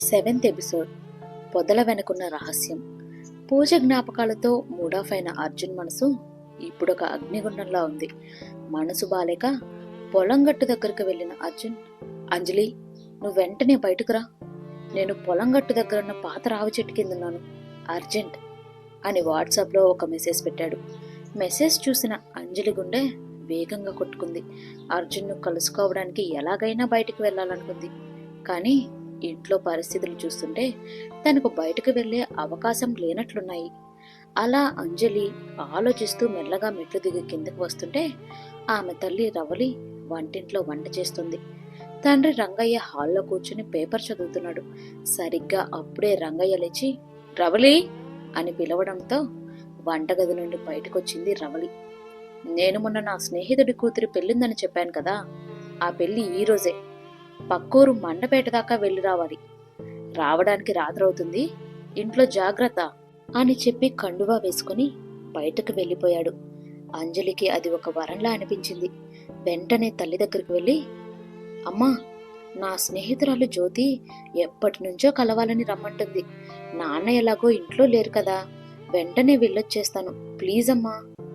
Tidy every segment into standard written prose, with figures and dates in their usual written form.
Seventh episode పొదల వెనుకున్న రహస్యం. పూజ జ్ఞాపకాలతో మూడాఫ్ అయిన అర్జున్ మనసు ఇప్పుడొక అగ్నిగుండంలా ఉంది. మనసు బాలేక పొలం గట్టు దగ్గరకు వెళ్ళిన అర్జున్, అంజలి, నువ్వు వెంటనే బయటకు రా, నేను పొలం గట్టు దగ్గరున్న పాత రావి చెట్టు కిందున్నాను, అర్జెంట్ అని వాట్సాప్లో ఒక మెసేజ్ పెట్టాడు. మెసేజ్ చూసిన అంజలి గుండె వేగంగా కొట్టుకుంది. అర్జున్ను కలుసుకోవడానికి ఎలాగైనా బయటికి వెళ్ళాలనుకుంది. కానీ ఇంట్లో పరిస్థితులు చూస్తుంటే తనకు బయటకు వెళ్లే అవకాశం లేనట్లున్నాయి. అలా అంజలి ఆలోచిస్తూ మెల్లగా మెట్లు దిగి కిందకు వస్తుంటే ఆమె తల్లి రవలి వంటింట్లో వంట చేస్తుంది. తండ్రి రంగయ్య హాల్లో కూర్చుని పేపర్ చదువుతున్నాడు. సరిగ్గా అప్పుడే రంగయ్య లేచి రవలి అని పిలవడంతో వంటగది నుండి బయటకొచ్చింది రవలి. నేను మొన్న నా స్నేహితుడి కూతురి పెళ్ళిందని చెప్పాను కదా, ఆ పెళ్లి ఈరోజే, పక్కూరు మండపేట దాకా వెళ్ళి రావాలి, రావడానికి రాత్రవుతుంది, ఇంట్లో జాగ్రత్త అని చెప్పి కండువా వేసుకుని బయటకు వెళ్ళిపోయాడు. అంజలికి అది ఒక వరంలా అనిపించింది. వెంటనే తల్లి దగ్గరికి వెళ్ళి, అమ్మా, నా స్నేహితురాలు జ్యోతి ఎప్పటి నుంచో కలవాలని రమ్మంటుంది, నాన్న ఎలాగో ఇంట్లో లేరు కదా, వెంటనే వెళ్ళొచ్చేస్తాను, ప్లీజ్ అమ్మా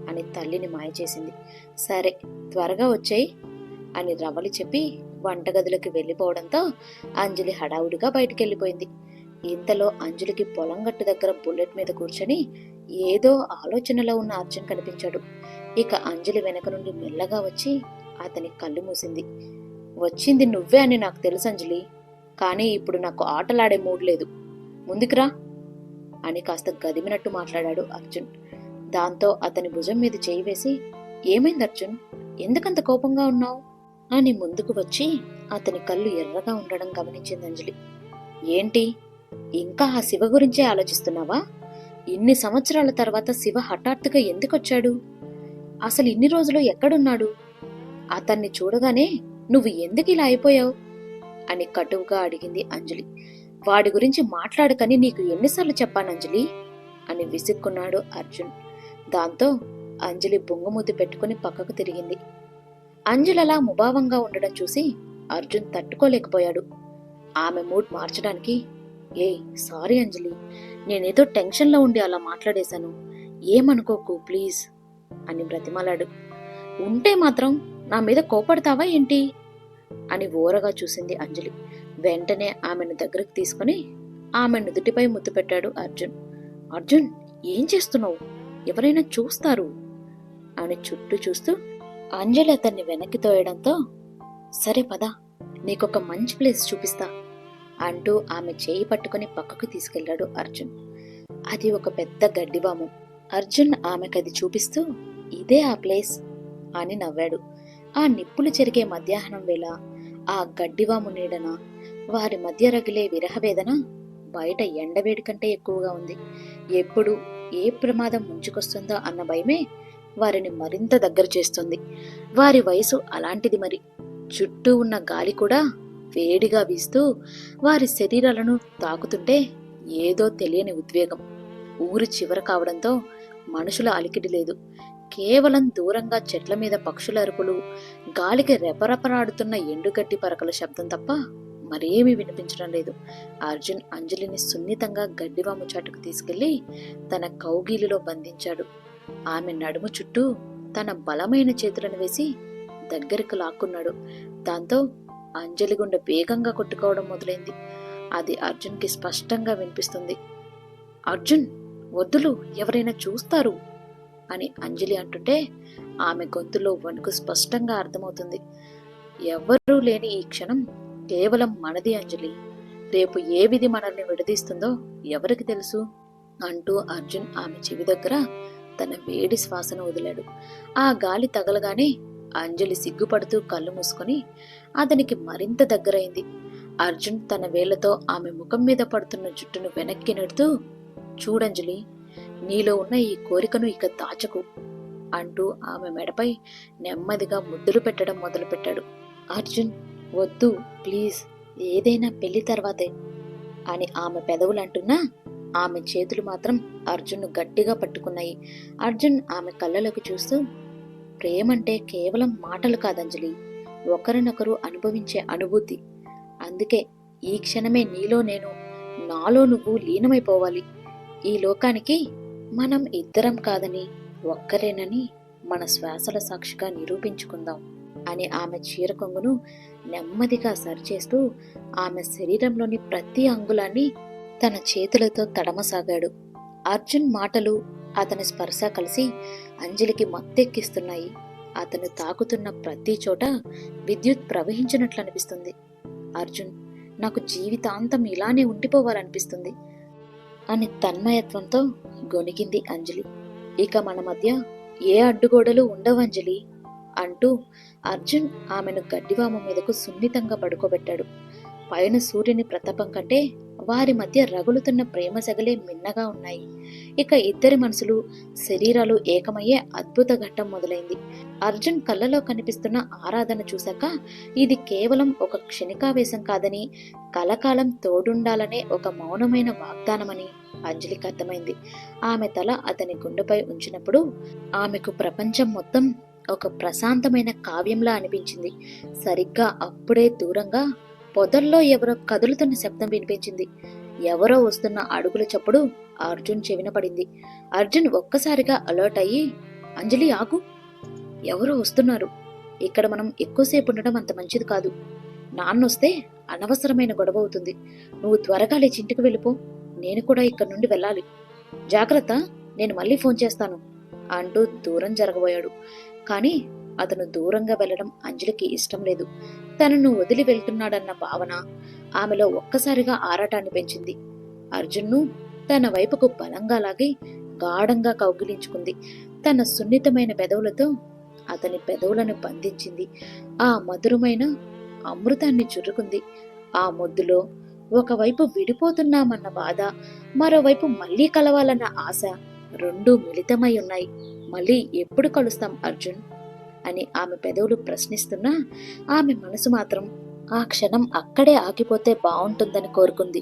అని తల్లిని మాయ చేసింది. సరే, త్వరగా వచ్చేయి అని రవలి చెప్పి వంటగదిలోకి వెళ్ళిపోవడంతో అంజలి హడావుడిగా బయటికెళ్ళిపోయింది. ఇంతలో అంజలికి పొలం గట్టు దగ్గర బుల్లెట్ మీద కూర్చొని ఏదో ఆలోచనలో ఉన్న అర్జున్ కనిపించాడు. ఇక అంజలి వెనక నుండి మెల్లగా వచ్చి అతని కళ్ళు మూసింది. వచ్చింది నువ్వే అని నాకు తెలుసు అంజలి, కానీ ఇప్పుడు నాకు ఆటలాడే మూడ్ లేదు, ముందుకురా అని కాస్త గదిమినట్టు మాట్లాడాడు అర్జున్. దాంతో అతని భుజం మీద చేయి వేసి, ఏమైంది అర్జున్, ఎందుకంత కోపంగా ఉన్నావు అని ముందుకు వచ్చి అతని కళ్ళు ఎర్రగా ఉండడం గమనించింది అంజలి. ఏంటి, ఇంకా ఆ శివ గురించే ఆలోచిస్తున్నావా? ఇన్ని సంవత్సరాల తర్వాత శివ హఠాత్తుగా ఎందుకొచ్చాడు? అసలు ఇన్ని రోజులు ఎక్కడున్నాడు? అతన్ని చూడగానే నువ్వు ఎందుకు ఇలా అయిపోయావు అని కటువుగా అడిగింది అంజలి. వాడి గురించి మాట్లాడకని నీకు ఎన్నిసార్లు చెప్పాను అంజలి అని విసుక్కున్నాడు అర్జున్. దాంతో అంజలి బొంగుమూతి పెట్టుకుని పక్కకు తిరిగింది. అంజలి అలా ముభావంగా ఉండడం చూసి అర్జున్ తట్టుకోలేకపోయాడు. ఆమె మూడ్ మార్చడానికి, సారీ అంజలి, నేనేదో టెన్షన్లో ఉండి అలా మాట్లాడేశాను, ఏమనుకోకు ప్లీజ్ అని బ్రతిమాలాడు. ఉంటే మాత్రం నా మీద కోపడతావా ఏంటి అని ఓరగా చూసింది అంజలి. వెంటనే ఆమెను దగ్గరకు తీసుకుని ఆమె నుదుటిపై ముద్దు పెట్టాడు అర్జున్. అర్జున్, ఏం చేస్తున్నావు, ఎవరైనా చూస్తారు అని చుట్టూ చూస్తూ అంజలి అతన్ని వెనక్కి తోయడంతో, సరే పద, నీకొక మంచి ప్లేస్ చూపిస్తా అంటూ ఆమె చేయి పట్టుకుని పక్కకు తీసుకెళ్లాడు అర్జున్. అది ఒక పెద్ద గడ్డివాము. అర్జున్ ఆమెకది చూపిస్తూ, ఇదే ఆ ప్లేస్ అని నవ్వాడు. ఆ నిప్పులు చెరిగే మధ్యాహ్నం వేళ ఆ గడ్డివాము నీడన వారి మధ్య రగిలే విరహవేదన బయట ఎండవేడి కంటే ఎక్కువగా ఉంది. ఎప్పుడు ఏ ప్రమాదం ముంచుకొస్తుందో అన్న భయమే వారిని మరింత దగ్గర చేస్తుంది. వారి వయసు అలాంటిది మరి. చుట్టూ ఉన్న గాలి కూడా వేడిగా వీస్తూ వారి శరీరాలను తాకుతుంటే ఏదో తెలియని ఉద్వేగం. ఊరి చివర కావడంతో మనుషుల అలికిడి లేదు. కేవలం దూరంగా చెట్ల మీద పక్షుల అరుపులు, గాలికి రెపరెపలాడుతున్న ఎండుగడ్డి పరకల శబ్దం తప్ప మరేమీ వినిపించడం లేదు. అర్జున్ అంజలిని సున్నితంగా గడ్డివాము చాటుకు తీసుకెళ్లి తన కౌగిలిలో బంధించాడు. ఆమె నడుము చుట్టూ తన బలమైన చేతులను వేసి దగ్గరకు లాక్కున్నాడు. దాంతో అంజలి గుండె వేగంగా కొట్టుకోవడం మొదలైంది. అది అర్జున్కి స్పష్టంగా వినిపిస్తుంది. అర్జున్, వద్దులు, ఎవరైనా చూస్తారు అని అంజలి అంటుంటే ఆమె గొంతులో వణుకు స్పష్టంగా అర్థమవుతుంది. ఎవ్వరూ లేని ఈ క్షణం కేవలం మనది అంజలి, రేపు ఏ విధి మనల్ని విడదీస్తుందో ఎవరికి తెలుసు అంటూ అర్జున్ ఆమె చెవి దగ్గర తన వేడి శ్వాసను వదిలాడు. ఆ గాలి తగలగానే అంజలి సిగ్గుపడుతూ కళ్ళు మూసుకొని అతనికి మరింత దగ్గరైంది. అర్జున్ తన వేళ్లతో ఆమె ముఖం మీద పడుతున్న జుట్టును వెనక్కి నెడుతూ, చూడంజలి, నీలో ఉన్న ఈ కోరికను ఇక దాచకు అంటూ ఆమె మెడపై నెమ్మదిగా ముద్దులు పెట్టడం మొదలుపెట్టాడు. అర్జున్, వద్దు ప్లీజ్, ఏదైనా పెళ్లి తర్వాతే అని ఆమె పెదవులంటున్నా ఆమె చేతులు మాత్రం అర్జున్ను గట్టిగా పట్టుకున్నాయి. అర్జున్ ఆమె కళ్ళలోకి చూస్తూ, ప్రేమంటే కేవలం మాటలు కాదంజలి, ఒకరినొకరు అనుభవించే అనుభూతి, అందుకే ఈ క్షణమే నీలో నేను, నాలో నువ్వు లీనమైపోవాలి. ఈ లోకానికి మనం ఇద్దరం కాదని, ఒక్కరేనని మన శ్వాసల సాక్షిగా నిరూపించుకుందాం అని ఆమె చీర కొంగును నెమ్మదిగా సరిచేస్తూ ఆమె శరీరంలోని ప్రతి అంగుళాన్ని తన చేతులతో తడమసాగాడు. అర్జున్ మాటలు, అతని స్పర్శ కలిసి అంజలికి మత్తెక్కిస్తున్నాయి. అతను తాకుతున్న ప్రతి చోట విద్యుత్ ప్రవహించినట్లు అనిపిస్తుంది. అర్జున్, నాకు జీవితాంతం ఇలానే ఉండిపోవాలనిపిస్తుంది అని తన్మయత్వంతో గొనిగింది అంజలి. ఇక మన మధ్య ఏ అడ్డుగోడలు ఉండవు అంజలి అంటూ అర్జున్ ఆమెను గడ్డివాము మీదకు సున్నితంగా పడుకోబెట్టాడు. పైన సూర్యుని ప్రతాపం కంటే వారి మధ్య రగులుతున్న ప్రేమ సెగలే మిన్నగా ఉన్నాయి. ఇక ఇద్దరి మనసులు, శరీరాలు ఏకమయ్యే అద్భుత ఘట్టం మొదలైంది. అర్జున్ కళ్ళలో కనిపిస్తున్న ఆరాధన చూశాక ఇది కేవలం ఒక క్షణికావేశం కాదని, కలకాలం తోడుండాలనే ఒక మౌనమైన వాగ్దానమని అంజలికి అర్థమైంది. ఆమె తల అతని గుండెపై ఉంచినప్పుడు ఆమెకు ప్రపంచం మొత్తం ఒక ప్రశాంతమైన కావ్యంలా అనిపించింది. సరిగ్గా అప్పుడే దూరంగా పొదల్లో ఎవరో కదులుతున్న శబ్దం వినిపించింది. ఎవరో వస్తున్న అడుగుల చప్పుడు అర్జున్ చెవిన పడింది. అర్జున్ ఒక్కసారిగా అలర్ట్ అయ్యి, అంజలి ఆగు, ఎవరో వస్తున్నారు. ఇక్కడ మనం ఎక్కువసేపు ఉండడం అంత మంచిది కాదు. నాన్నొస్తే అనవసరమైన గొడవ అవుతుంది. నువ్వు త్వరగా లేచి ఇంటికి వెళ్ళిపో. నేను కూడా ఇక్కడి నుండి వెళ్ళాలి. జాగ్రత్త, నేను మళ్ళీ ఫోన్ చేస్తాను అంటూ దూరం జరగబోయాడు. కానీ అతను దూరంగా వెళ్లడం అంజలికి ఇష్టం లేదు. తనను వదిలి వెళ్తున్నాడన్న భావన ఆమెలో ఒక్కసారిగా ఆరాటాన్ని పెంచింది. అర్జున్ను తన వైపుకు బలంగా లాగి గాఢంగా కౌగిలించుకుంది. తన సున్నితమైన పెదవులతో అతని పెదవులను బంధించింది. ఆ మధురమైన అమృతాన్ని చురుకుంది. ఆ మొద్దులో ఒకవైపు విడిపోతున్నామన్న బాధ, మరోవైపు మళ్లీ కలవాలన్న ఆశ రెండూ మిళితమై ఉన్నాయి. మళ్ళీ ఎప్పుడు కలుస్తాం అర్జున్ అని ఆమె పెదవులు ప్రశ్నిస్తున్నా ఆమె మనసు మాత్రం ఆ క్షణం అక్కడే ఆగిపోతే బావుంటుందని కోరుకుంది.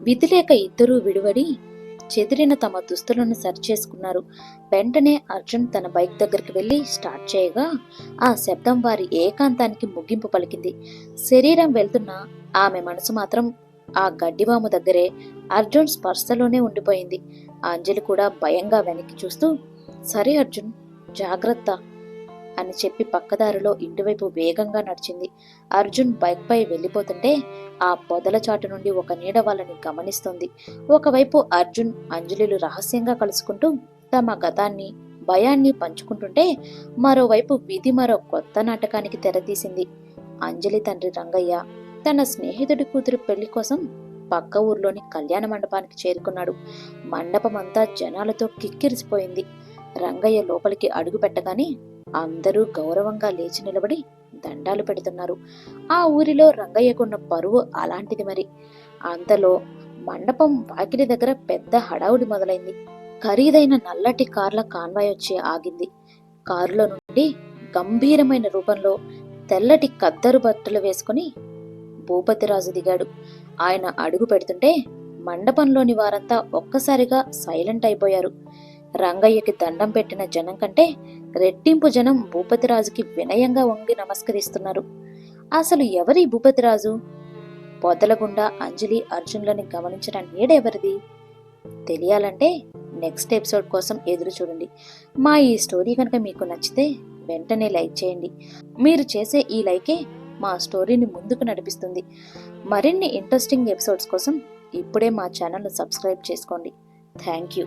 విధిలేక ఇద్దరూ విడివడి చెదిరిన తమ దుస్తులను సరిచేసుకున్నారు. వెంటనే అర్జున్ తన బైక్ దగ్గరికి వెళ్లి స్టార్ట్ చేయగా ఆ శబ్దం వారి ఏకాంతానికి ముగింపు పలికింది. శరీరం వెళ్తున్నా ఆమె మనసు మాత్రం ఆ గడ్డివాము దగ్గరే అర్జున్ స్పర్శలోనే ఉండిపోయింది. అంజలి కూడా భయంగా వెనక్కి చూస్తూ, సరే అర్జున్, జాగ్రత్త అని చెప్పి పక్కదారిలో ఇంటివైపు వేగంగా నడిచింది. అర్జున్ బైక్ పై వెళ్లిపోతుంటే ఆ పొదల చాటు నుండి ఒక నీడ వాళ్ళని గమనిస్తోంది. ఒకవైపు అర్జున్, అంజలిలు రహస్యంగా కలుసుకుంటూ తమ గతాన్ని, భయాన్ని పంచుకుంటుంటే మరోవైపు విధి మరో కొత్త నాటకానికి తెరతీసింది. అంజలి తండ్రి రంగయ్య తన స్నేహితుడి కూతురు పెళ్లి కోసం పక్క ఊర్లోని కళ్యాణ మండపానికి చేరుకున్నాడు. మండపమంతా జనాలతో కిక్కిరిసిపోయింది. రంగయ్య లోపలికి అడుగు పెట్టగానే అందరూ గౌరవంగా లేచి నిలబడి దండాలు పెడుతున్నారు. ఆ ఊరిలో రంగయ్యకున్న పరువు అలాంటిది మరి. అంతలో మండపం వాకిలి దగ్గర పెద్ద హడావుడి మొదలైంది. ఖరీదైన నల్లటి కార్ల కాన్వాయ్ వచ్చి ఆగింది. కారులో నుండి గంభీరమైన రూపంలో తెల్లటి కద్దరు బట్టలు వేసుకుని భూపతిరాజు దిగాడు. ఆయన అడుగు పెడుతుంటే మండపంలోని వారంతా ఒక్కసారిగా సైలెంట్ అయిపోయారు. రంగయ్యకి దండం పెట్టిన జనం కంటే రెట్టింపు జనం భూపతిరాజుకి వినయంగా వంగి నమస్కరిస్తున్నారు. అసలు ఎవరి భూపతిరాజు? పొదలగుండా అంజలి, అర్జున్లని గమనించిన నీడెవరిది? తెలియాలంటే నెక్స్ట్ ఎపిసోడ్ కోసం ఎదురు చూడండి. మా ఈ స్టోరీ కనుక మీకు నచ్చితే వెంటనే లైక్ చేయండి. మీరు చేసే ఈ లైకే మా స్టోరీని ముందుకు నడిపిస్తుంది. మరిన్ని ఇంట్రెస్టింగ్ ఎపిసోడ్స్ కోసం ఇప్పుడే మా ఛానల్ను సబ్స్క్రైబ్ చేసుకోండి. Thank you.